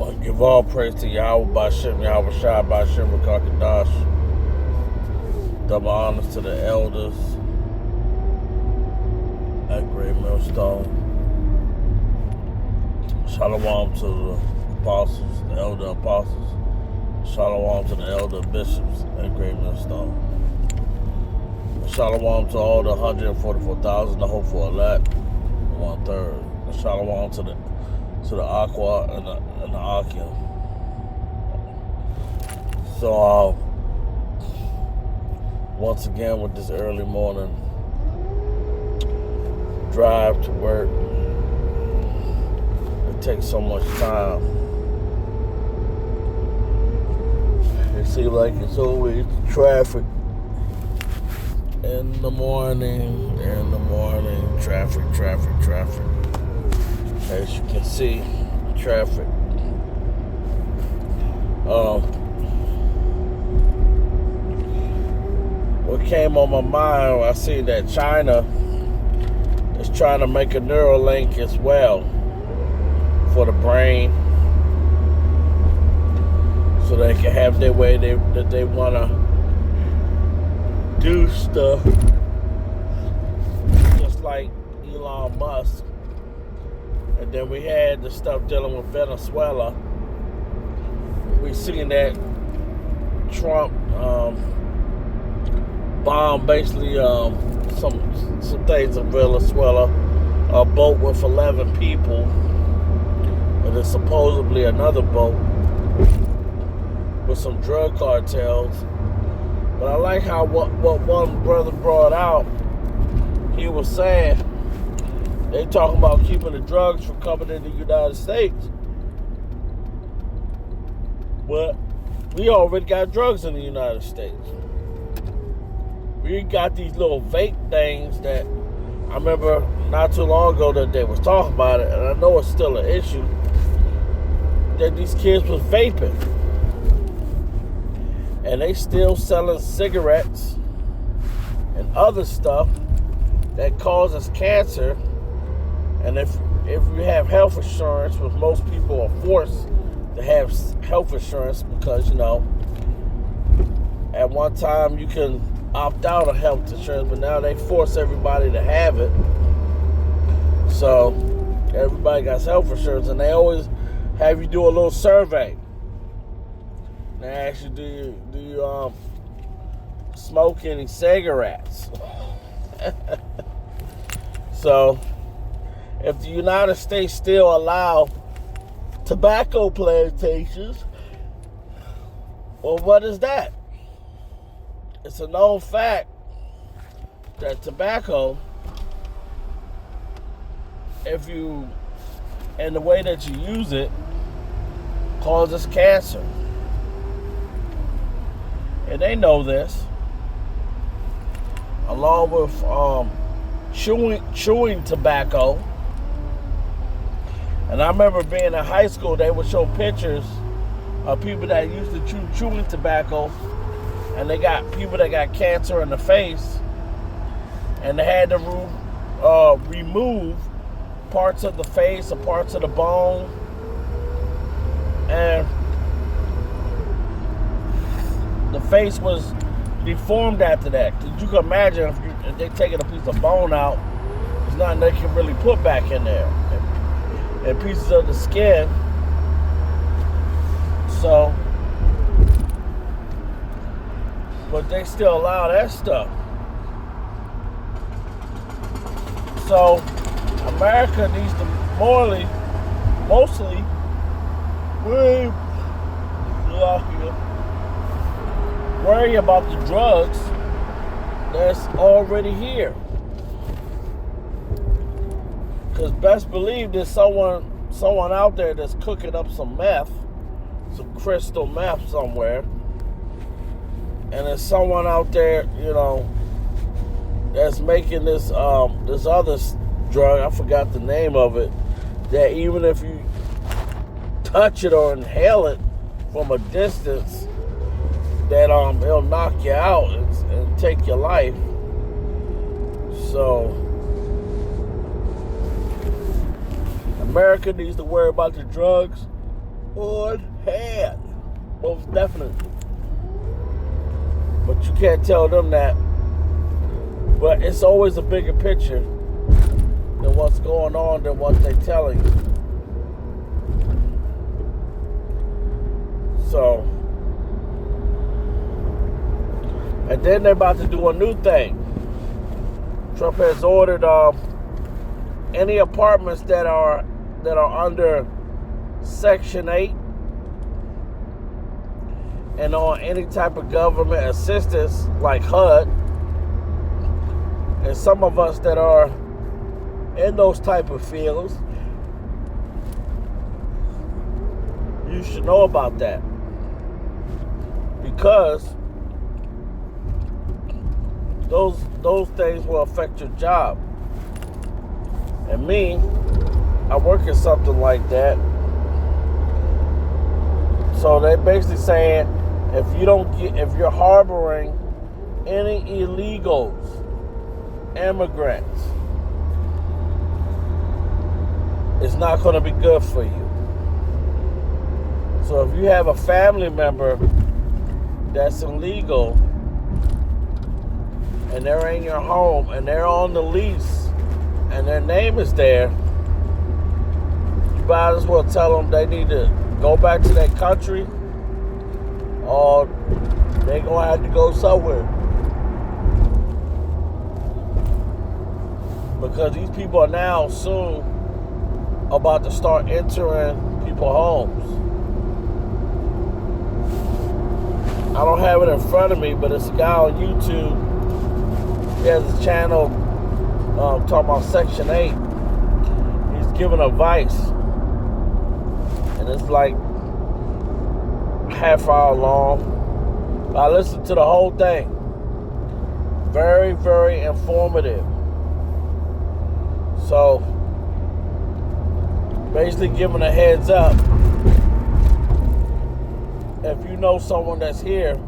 Well, give all praise to Yahweh Bashem, Yahweh Shai Bashem, Rakakadash. Double honors to the elders at Great Millstone. Shalom to the apostles, the elder apostles. Shalom to the elder bishops at Great Millstone. Shalom to all the 144,000, the hopeful elect, 1/3. Shalom to the Aqua and the Akim. So, once again with this early morning drive to work, it takes so much time. It seems like it's always traffic in the morning, traffic. As you can see, traffic. What came on my mind, I see that China is trying to make a Neuralink as well for the brain, so they can have their way that they want to do stuff, just like Elon Musk. And then we had the stuff dealing with Venezuela. We seen that Trump bombed basically some things in Venezuela, a boat with 11 people, and there's supposedly another boat with some drug cartels. But I like how what one brother brought out. He was saying they talking about keeping the drugs from coming in the United States. But we already got drugs in the United States. We got these little vape things that I remember not too long ago that they was talking about it, and I know it's still an issue, that these kids was vaping. And they still selling cigarettes and other stuff that causes cancer. And if you have health insurance, which most people are forced to have health insurance because, at one time you can opt out of health insurance, but now they force everybody to have it. So everybody got health insurance, and they always have you do a little survey. They ask you, do you smoke any cigarettes? So, if the United States still allow tobacco plantations, well, what is that? It's a known fact that tobacco, and the way that you use it, causes cancer. And they know this, along with chewing tobacco. And I remember being in high school, they would show pictures of people that used to chew chewing tobacco, and they got people that got cancer in the face, and they had to remove parts of the face or parts of the bone, and the face was deformed after that. You can imagine if they taking a piece of bone out, there's nothing they can really put back in there. And pieces of the skin. So, but they still allow that stuff. So, America needs to mostly, worry about the drugs that's already here. Because best believe there's someone out there that's cooking up some meth, some crystal meth somewhere. And there's someone out there, that's making this other drug, I forgot the name of it, that even if you touch it or inhale it from a distance, that it'll knock you out and take your life. So America needs to worry about the drugs on hand. Most definitely. But you can't tell them that. But it's always a bigger picture than what's going on than what they're telling you. So, and then they're about to do a new thing. Trump has ordered any apartments that are under Section 8 and on any type of government assistance like HUD, and some of us that are in those type of fields, you should know about that, because those things will affect your job. And me, I work in something like that. So they're basically saying if you're harboring any illegals, immigrants, it's not going to be good for you. So if you have a family member that's illegal and they're in your home and they're on the lease and their name is there, you might as well tell them they need to go back to their country, or they're going to have to go somewhere. Because these people are now soon about to start entering people's homes. I don't have it in front of me, but it's a guy on YouTube. He has a channel talking about Section 8. He's giving advice. And it's like half hour long. I listened to the whole thing. Very, very informative. So, basically giving a heads up. If you know someone that's here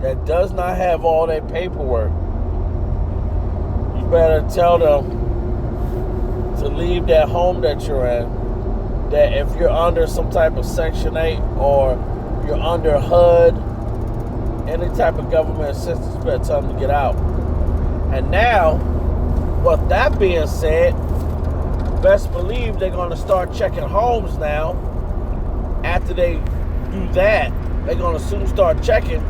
that does not have all their paperwork, you better tell them to leave that home that you're in. That if you're under some type of Section 8 or you're under HUD, any type of government assistance, you better tell them to get out. And now, with that being said, best believe they're going to start checking homes now. After they do that, they're going to soon start checking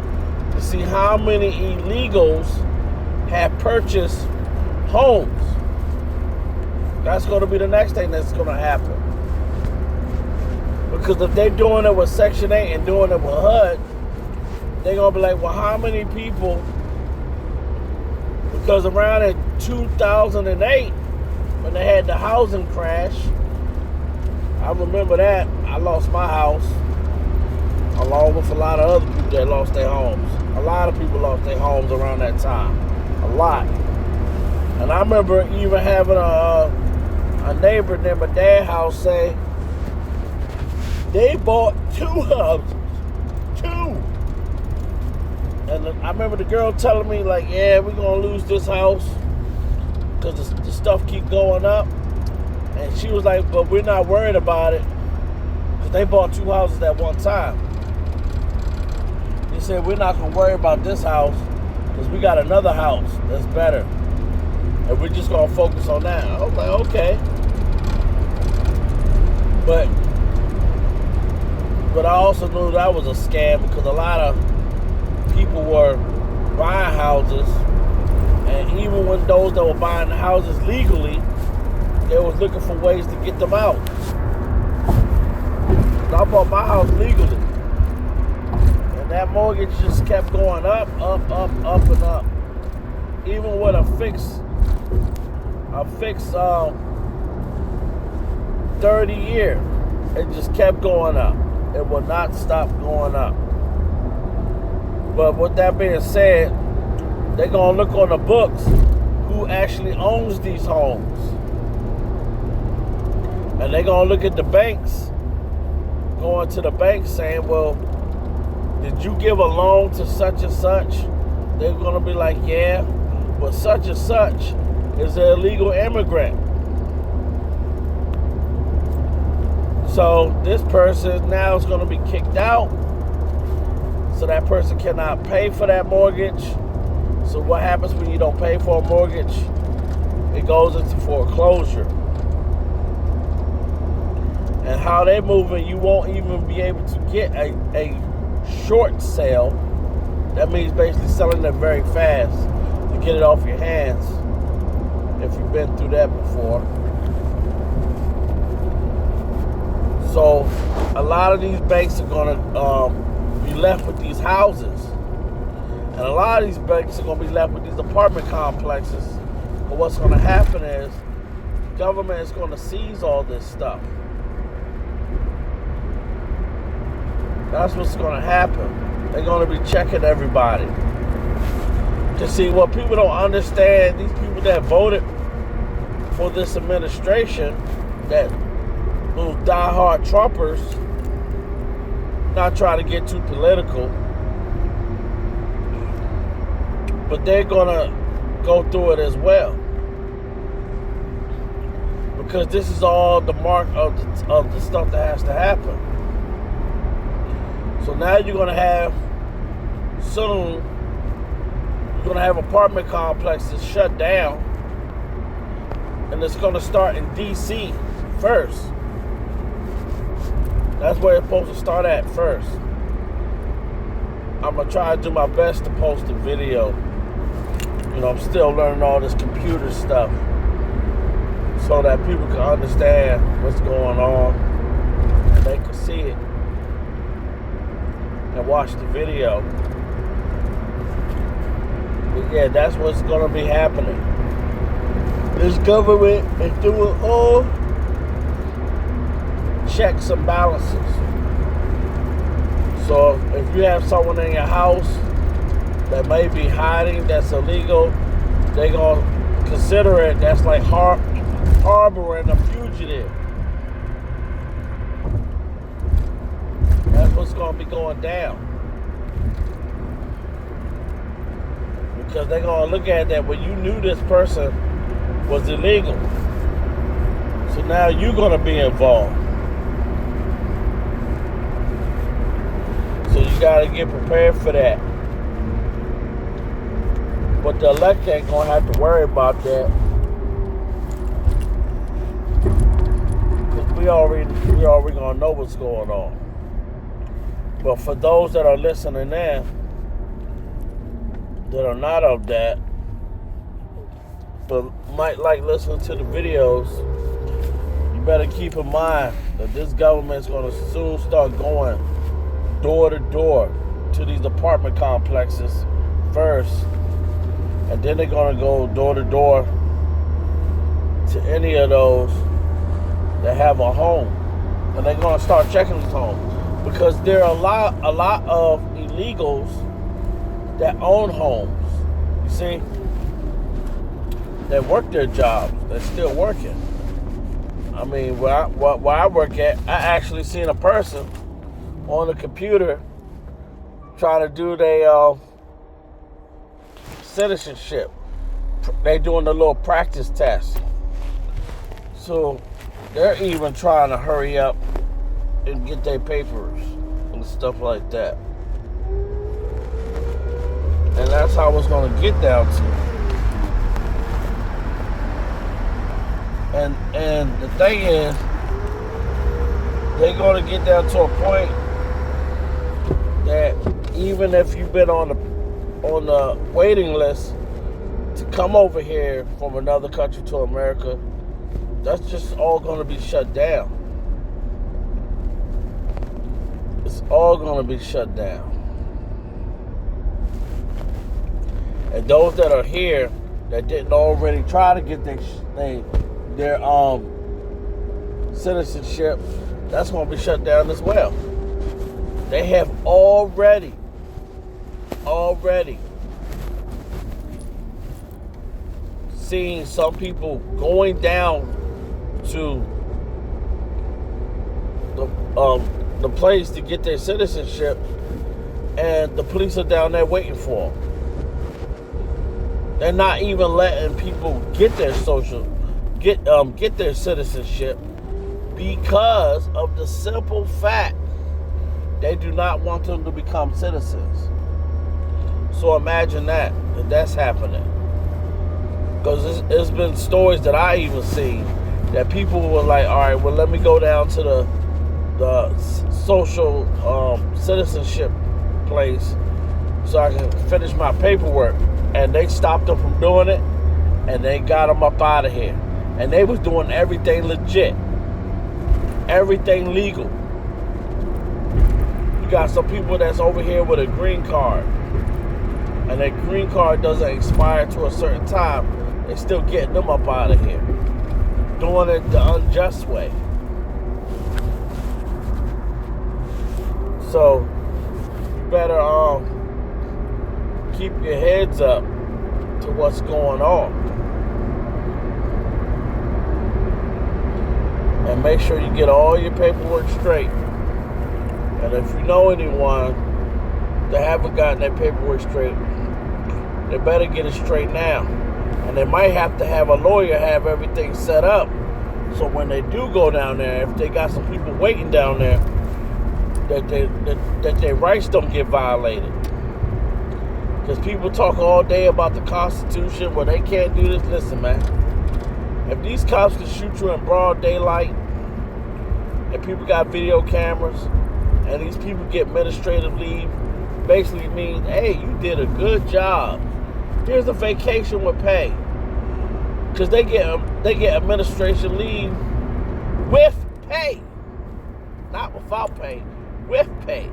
to see how many illegals have purchased homes. That's going to be the next thing that's going to happen. Because if they're doing it with Section 8 and doing it with HUD, they're going to be like, well, how many people? Because around in 2008, when they had the housing crash, I remember that. I lost my house, along with a lot of other people that lost their homes. A lot of people lost their homes around that time. A lot. And I remember even having a neighbor near my dad's house say, they bought 2 houses. 2. And I remember the girl telling me, like, yeah, we're going to lose this house because the stuff keep going up. And she was like, but we're not worried about it because they bought 2 houses at one time. They said, we're not going to worry about this house because we got another house that's better. And we're just going to focus on that. I was like, okay. But I also knew that was a scam because a lot of people were buying houses, and even when those that were buying the houses legally, they was looking for ways to get them out. So I bought my house legally, and that mortgage just kept going up, and up. Even with a fixed 30 year, it just kept going up. It will not stop going up. But with that being said, they're going to look on the books who actually owns these homes. And they're going to look at the banks, going to the bank saying, well, did you give a loan to such and such? They're going to be like, yeah, but such and such is an illegal immigrant. So this person now is going to be kicked out. So that person cannot pay for that mortgage. So what happens when you don't pay for a mortgage? It goes into foreclosure. And how they're moving, you won't even be able to get a short sale. That means basically selling it very fast to get it off your hands, if you've been through that before. So a lot of these banks are going to be left with these houses. And a lot of these banks are going to be left with these apartment complexes. But what's going to happen is the government is going to seize all this stuff. That's what's going to happen. They're going to be checking everybody to see what people don't understand. These people that voted for this administration, that those diehard Trumpers, not trying to get too political, but they're going to go through it as well. Because this is all the mark of the stuff that has to happen. So now you're going to have, soon, you're going to have apartment complexes shut down. And it's going to start in D.C. first. That's where it's supposed to start at first. I'm going to try to do my best to post a video. You know, I'm still learning all this computer stuff so that people can understand what's going on and they can see it and watch the video. But yeah, that's what's going to be happening. This government is doing all checks and balances. So if you have someone in your house that may be hiding, that's illegal, they're going to consider it, that's like harboring a fugitive. That's what's going to be going down. Because they're going to look at that when you knew this person was illegal. So now you're going to be involved. So you got to get prepared for that. But the elect ain't going to have to worry about that. Because we already going to know what's going on. But for those that are listening in, that are not of that, but might like listening to the videos, you better keep in mind that this government is going to soon start going door to door to these apartment complexes first, and then they're going to go door to door to any of those that have a home, and they're going to start checking these homes because there are a lot of illegals that own homes. You see, that work their jobs, they're still working. I mean, where I work at, I actually seen a person on the computer trying to do their citizenship. They doing the little practice test. So they're even trying to hurry up and get their papers and stuff like that. And that's how it's going to get down to. And the thing is, they're going to get down to a point that even if you've been on the waiting list to come over here from another country to America, that's just all going to be shut down. It's all going to be shut down. And those that are here that didn't already try to get their citizenship, that's going to be shut down as well. They have already seen some people going down to the place to get their citizenship, and the police are down there waiting for them. They're not even letting people get their get their citizenship because of the simple fact they do not want them to become citizens. So imagine that's happening. Because there's been stories that I even seen that people were like, all right, well, let me go down to the social citizenship place so I can finish my paperwork. And they stopped them from doing it, and they got them up out of here. And they was doing everything legit, everything legal. You got some people that's over here with a green card, and that green card doesn't expire to a certain time. They still getting them up out of here, doing it the unjust way. So you better keep your heads up to what's going on, and make sure you get all your paperwork straight. And if you know anyone that haven't gotten their paperwork straight, they better get it straight now. And they might have to have a lawyer have everything set up, so when they do go down there, if they got some people waiting down there, that their rights don't get violated. Because people talk all day about the Constitution, well, they can't do this. Listen, man, if these cops can shoot you in broad daylight, and people got video cameras, and these people get administrative leave, basically means, hey, you did a good job. Here's a vacation with pay. Because they get administration leave with pay. Not without pay, with pay.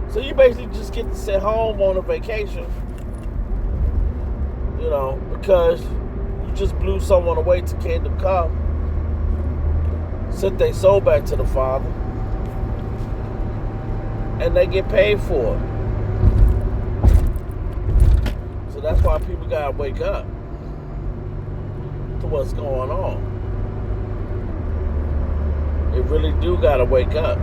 So you basically just get to sit home on a vacation, because you just blew someone away to Kingdom Come. Sent their soul back to the Father. And they get paid for it. So that's why people gotta wake up to what's going on. They really do gotta wake up.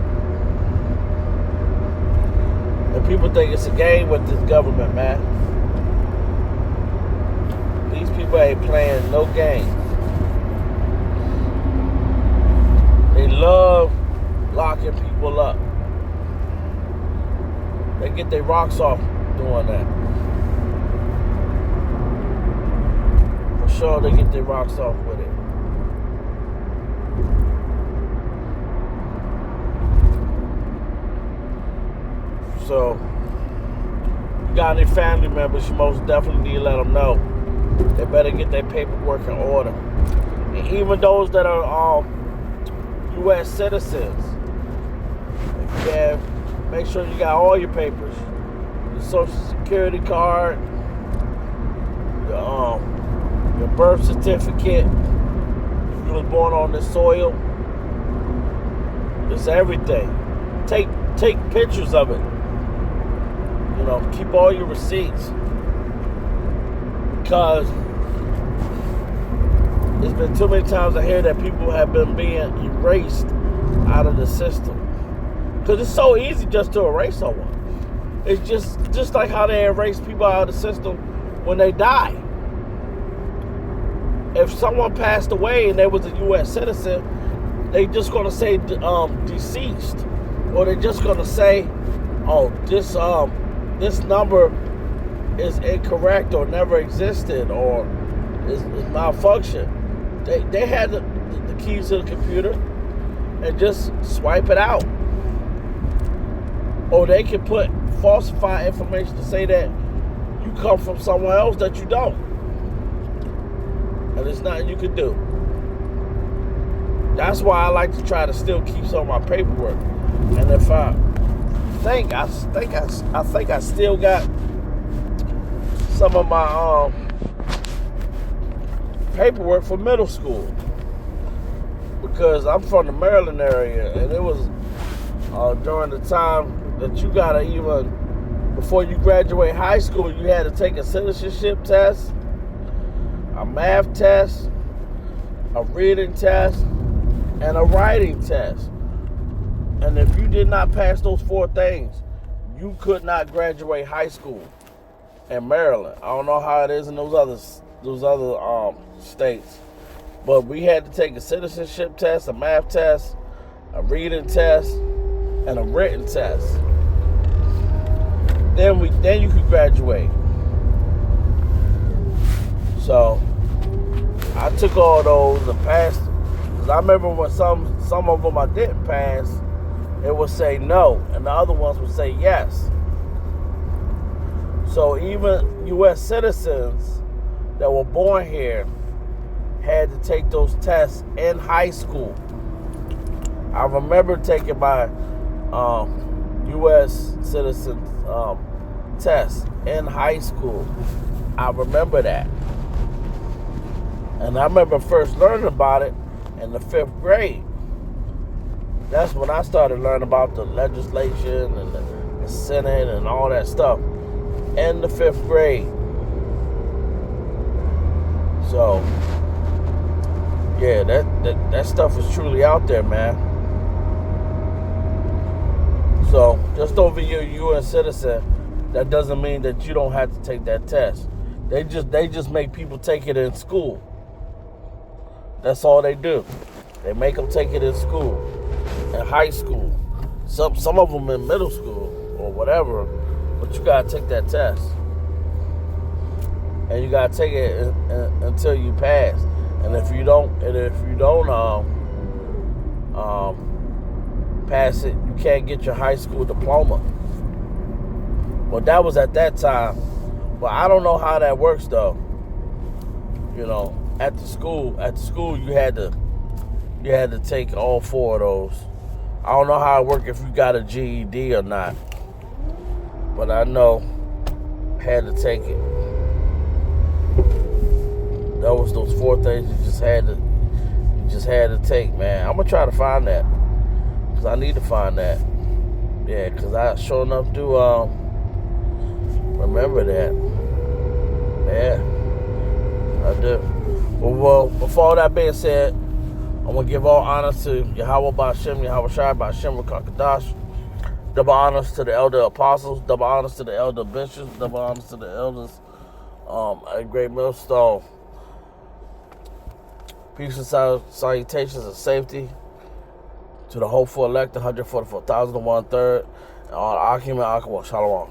And people think it's a game with this government, man. These people ain't playing no games. They love locking people up. They get their rocks off doing that. For sure, they get their rocks off with it. So, you got any family members, you most definitely need to let them know. They better get their paperwork in order. And even those that are U.S. citizens, make sure you got all your papers. Your Social Security card, your birth certificate, if you was born on this soil. It's everything. Take pictures of it. Keep all your receipts. Because there's been too many times I hear that people have been being erased out of the system. Because it's so easy just to erase someone. It's just like how they erase people out of the system when they die. If someone passed away and they was a U.S. citizen, they just going to say deceased. Or they're just going to say, oh, this number is incorrect or never existed or is malfunctioned. They had the keys to the computer and just swipe it out. Or they can put falsified information to say that you come from somewhere else that you don't. And there's nothing you can do. That's why I like to try to still keep some of my paperwork. And if I think I still got some of my paperwork for middle school, because I'm from the Maryland area, and it was during the time that you gotta even, before you graduate high school, you had to take a citizenship test, a math test, a reading test, and a writing test. And if you did not pass those 4 things, you could not graduate high school in Maryland. I don't know how it is in those other states, but we had to take a citizenship test, a math test, a reading test, and a written test. Then you could graduate. So I took all those and passed. Cause I remember when some of them I didn't pass, it would say no, and the other ones would say yes. So even U.S. citizens that were born here had to take those tests in high school. I remember taking my U.S. citizen test in high school. I remember that. And I remember first learning about it in the 5th grade. That's when I started learning about the legislation and the Senate and all that stuff in the 5th grade. So, yeah, that stuff is truly out there, man. So, just over you're a U.S. citizen, that doesn't mean that you don't have to take that test. They just make people take it in school. That's all they do. They make them take it in school, in high school. Some of them in middle school or whatever. But you gotta take that test, and you gotta take it until you pass. And if you don't pass it, you can't get your high school diploma. Well, that was at that time, but I don't know how that works though. You know, at the school you had to take all 4 of those. I don't know how it worked if you got a GED or not, but I know I had to take it. That was those 4 things you just had to take, man. I'm gonna try to find that, because I need to find that. Yeah, because I sure enough do remember that. Yeah, I do. Well, before all that being said, I'm going to give all honors to Yahweh Ba'Shem, Yahweh Shai Ba'Shem Rakakadash. Double honors to the elder apostles. Double honors to the elder bishops. Double honors to the elders at Great Millstone. Peace and salutations and safety to the hopeful elect, 144,000 and 1/3, and all Akim and Akawa. Shalom.